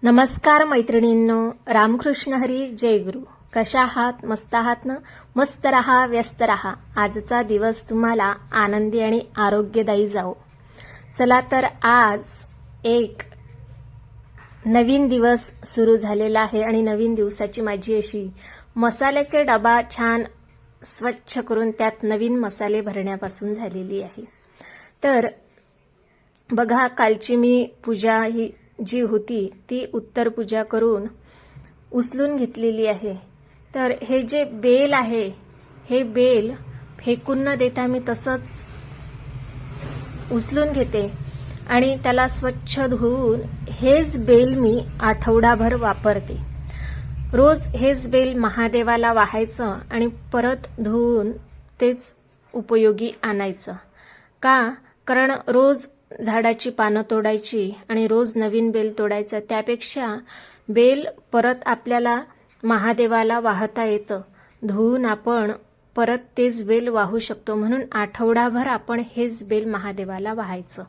नमस्कार मैत्रिणींनो, रामकृष्ण हरी, जय गुरु. कशा आहात? मस्त आहात ना? मस्त रहा, व्यस्त रहा. आजचा दिवस तुम्हाला आनंदी आणि आरोग्यदायी जाओ. चला तर आज एक नवीन दिवस सुरू झालेला आहे आणि नवीन दिवसाची माझी अशी मसाल्याचे डबा छान स्वच्छ करून त्यात नवीन मसाले भरण्यापासून झालेली आहे. तर बघा, कालची मी पूजा ही जी होती ती उत्तर पूजा करून उचलून घेतलेली आहे. तर हे जे बेल आहे, हे बेल फेकून न देता मी तसंच उचलून घेते आणि त्याला स्वच्छ धुवून हेच बेल मी आठवडाभर वापरते. रोज हेच बेल महादेवाला वाहायचं आणि परत धुवून तेच उपयोगी आणायचं. का? कारण रोज झाडाची पानं तोडायची आणि रोज नवीन बेल तोडायचं, त्यापेक्षा बेल परत आपल्याला महादेवाला वाहता येतं. धुवून आपण परत तेच बेल वाहू शकतो. म्हणून आठवडाभर आपण हेच बेल महादेवाला वाहायचं.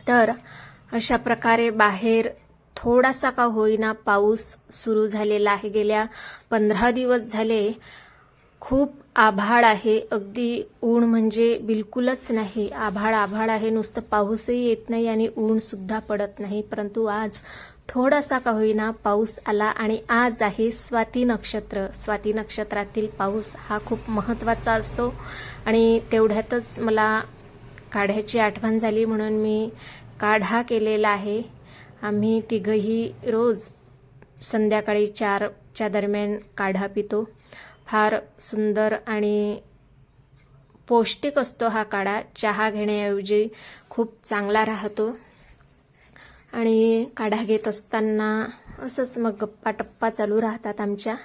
तर अशा प्रकारे बाहेर थोडासा का होईना पाऊस सुरू झालेला आहे. गेल्या 15 दिवस झाले खूप आभाळ आहे. अगदी ऊन म्हणजे बिलकुलच नाही. आभाळ आहे, नुसतं पाऊसही येत नाही आणि ऊन सुद्धा पडत नाही. परंतु आज थोडासा का होईना पाऊस आला आणि आज आहे स्वाती नक्षत्र. स्वाती नक्षत्रातील पाऊस हा खूप महत्त्वाचा असतो आणि तेवढ्यातच मला काढ्याची आठवण झाली म्हणून मी काढा केलेला आहे. आम्ही तिघही रोज संध्याकाळी 4च्या दरम्यान काढा पितो. फार सुंदर आणि पौष्टिक असतो हा काढा. चहा घेण्याऐवजी खूप चांगला राहतो. आणि काढा घेत असताना असंच मग गप्पा टप्पा चालू राहतात आमच्या.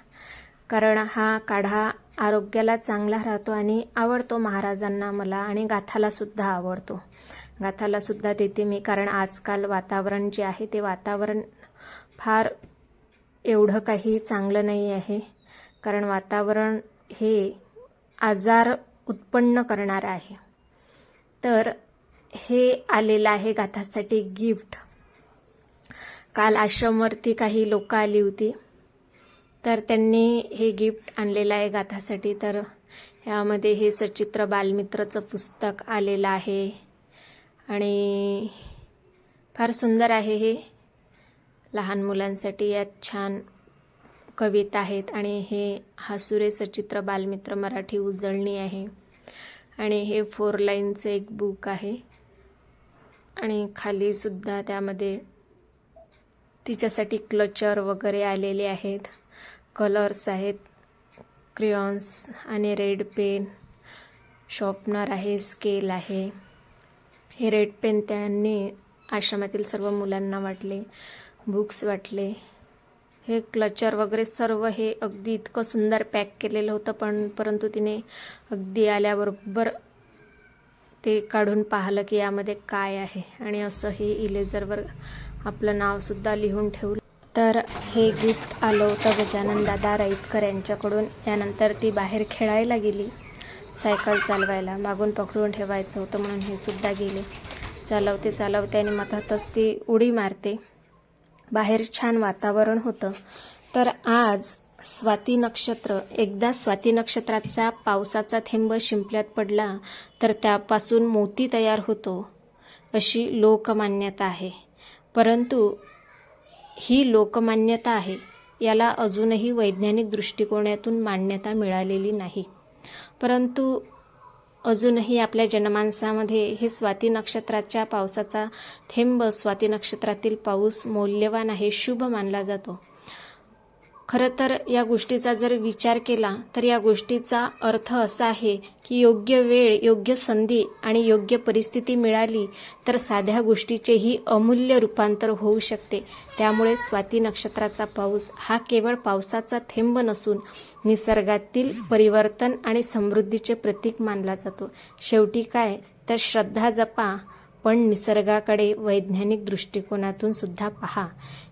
कारण हा काढा आरोग्याला चांगला राहतो आणि आवडतो महाराजांना मला, आणि गाथाला सुद्धा आवडतो. गाथाला सुद्धा देते मी. कारण आजकाल वातावरण जे आहे ते वातावरण फार एवढं काही चांगलं नाही आहे. कारण वातावरण हे आजार उत्पन्न करणारं आहे. तर हे आलेलं आहे गाथासाठी गिफ्ट. काल आश्रमवरती काही लोक आली होती, तर त्यांनी हे गिफ्ट आणलेलं आहे गाथासाठी. तर यामध्ये हे सचित्र बालमित्रचं पुस्तक आलेलं आहे आणि फार सुंदर आहे हे. लहान मुलांसाठी यात छान कविता आहेत आणि हे हासुरे सचित्र बालमित्र मराठी उजळणी आहे आणि हे 4 लाईनचं एक बुक आहे. आणि खाली सुद्धा त्यामध्ये तिच्यासाठी क्लचर वगैरे आलेले आहेत. कलर्स आहेत, क्रेयॉन्स आणि रेड पेन, शॉर्पनर आहे, स्केल आहे. हे रेड पेन त्यांनी आश्रमातील सर्व मुलांना वाटले, बुक्स वाटले. हे क्लचर वगैरे सर्व हे अगदी इतकं सुंदर पॅक केलेलं होतं, परंतु तिने अगदी आल्याबरोबर ते काढून पाहिलं की यामध्ये काय आहे, आणि असं हे इलेझरवर आपलं नावसुद्धा लिहून ठेवलं. तर हे गिफ्ट आलं होतं गजानन दादा राईतकर यांच्याकडून. यानंतर ती बाहेर खेळायला गेली, सायकल चालवायला. मागून पकडून ठेवायचं होतं म्हणून हे सुद्धा गेले. चालवते आणि मधातच ती उडी मारते. बाहेर छान वातावरण होतं. तर आज स्वाती नक्षत्र, एकदा स्वाती नक्षत्राचा पावसाचा थेंब शिंपल्यात पडला तर त्यापासून मोती तयार होतो अशी लोकमान्यता आहे. परंतु ही लोकमान्यता आहे, याला अजूनही वैज्ञानिक दृष्टिकोनातून मान्यता मिळालेली नाही. परंतु अजूनही आपल्या जनमानसामध्ये हे स्वाती नक्षत्राच्या पावसाचा थेंब, स्वाती नक्षत्रातील पाऊस मौल्यवान आहे, शुभ मानला जातो. खरं तर या गोष्टीचा जर विचार केला तर या गोष्टीचा अर्थ असा आहे की योग्य वेळ, योग्य संधी आणि योग्य परिस्थिती मिळाली तर साध्या गोष्टीचेही अमूल्य रूपांतर होऊ शकते. त्यामुळे स्वाती नक्षत्राचा पाऊस हा केवळ पावसाचा थेंब नसून निसर्गातील परिवर्तन आणि समृद्धीचे प्रतीक मानला जातो. शेवटी काय तर श्रद्धा जपा, पण निसर्गाकडे वैज्ञानिक दृष्टिकोनातून सुद्धा पहा.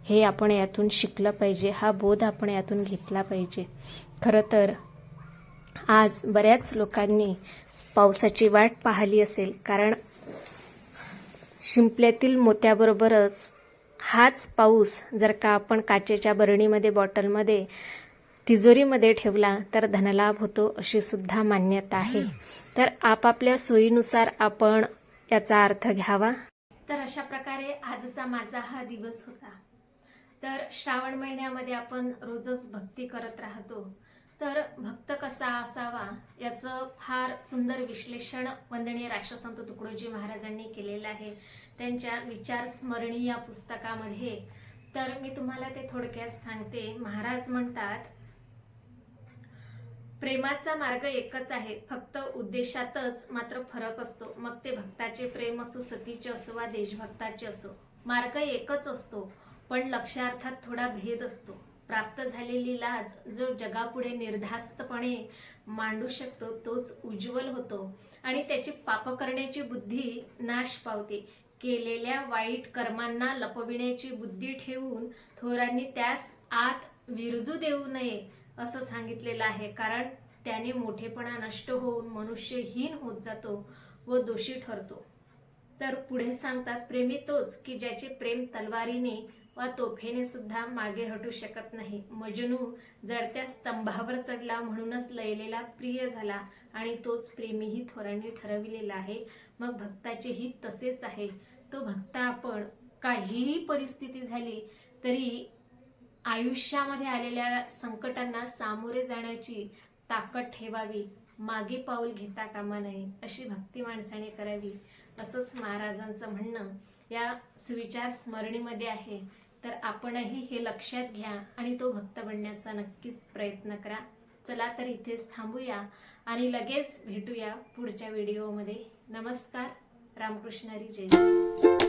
हे आपण यातून शिकलं पाहिजे. हा बोध आपण यातून घेतला पाहिजे. खरं तर आज बऱ्याच लोकांनी पावसाची वाट पाहिली असेल, कारण शिंपल्यातील मोत्याबरोबरच हाच पाऊस जर का आपण काचेच्या बरणीमध्ये, बॉटलमध्ये, तिजोरीमध्ये ठेवला तर धनलाभ होतो अशी सुद्धा मान्यता आहे. तर आपापल्या सोयीनुसार आपण याचा अर्थ घ्यावा. तर अशा प्रकारे आजचा माझा हा दिवस होता. तर श्रावण महिन्यामध्ये आपण रोजच भक्ती करत राहतो. तर भक्त कसा असावा याचं फार सुंदर विश्लेषण वंदनीय राष्ट्रसंत तुकडोजी महाराजांनी केलेलं आहे त्यांच्या विचार स्मरणी या पुस्तकामध्ये. तर मी तुम्हाला ते थोडक्यात सांगते. महाराज म्हणतात, प्रेमाचा मार्ग एकच आहे, फक्त उद्देशातच मात्र फरक असतो. मग ते भक्ताचे प्रेम असो, सतीचे असो वा देशभक्ताचे असो, मार्ग एकच असतो, पण लक्ष्यार्थात थोडा भेद असतो. प्राप्त झालेली लाज जो जगापुढे निर्धास्तपणे मांडू शकतो तोच उज्ज्वल होतो आणि त्याची पाप करण्याची बुद्धी नाश पावते. केलेल्या वाईट कर्मांना लपविण्याची बुद्धी ठेवून थोरांनी त्यास आत विरजू देऊ नये असं सांगितलेलं आहे. कारण त्याने मोठेपणा नष्ट होऊन मनुष्यहीन होत जातो व दोषी ठरतो. तर पुढे सांगतात, प्रेमी तोच की ज्याचे प्रेम तलवारीने वा तोफेने सुद्धा मागे हटू शकत नाही. मजनू जळत्या स्तंभावर चढला म्हणूनच लैलेला प्रिय झाला आणि तोच प्रेमीही थोरांनी ठरविलेला आहे. मग भक्ताचेही तसेच आहे. तो भक्त आपण काहीही परिस्थिती झाली तरी आयुष्यामध्ये आलेल्या संकटांना सामोरे जाण्याची ताकद ठेवावी, मागे पाऊल घेता कामा नये, अशी भक्ती माणसाने करावी असंच महाराजांचं म्हणणं या सुविचार स्मरणीमध्ये आहे. तर आपणही हे लक्षात घ्या आणि तो भक्त बनण्याचा नक्कीच प्रयत्न करा. चला तर इथेच थांबूया आणि लगेच भेटूया पुढच्या व्हिडिओमध्ये. नमस्कार. रामकृष्ण हरी. जय.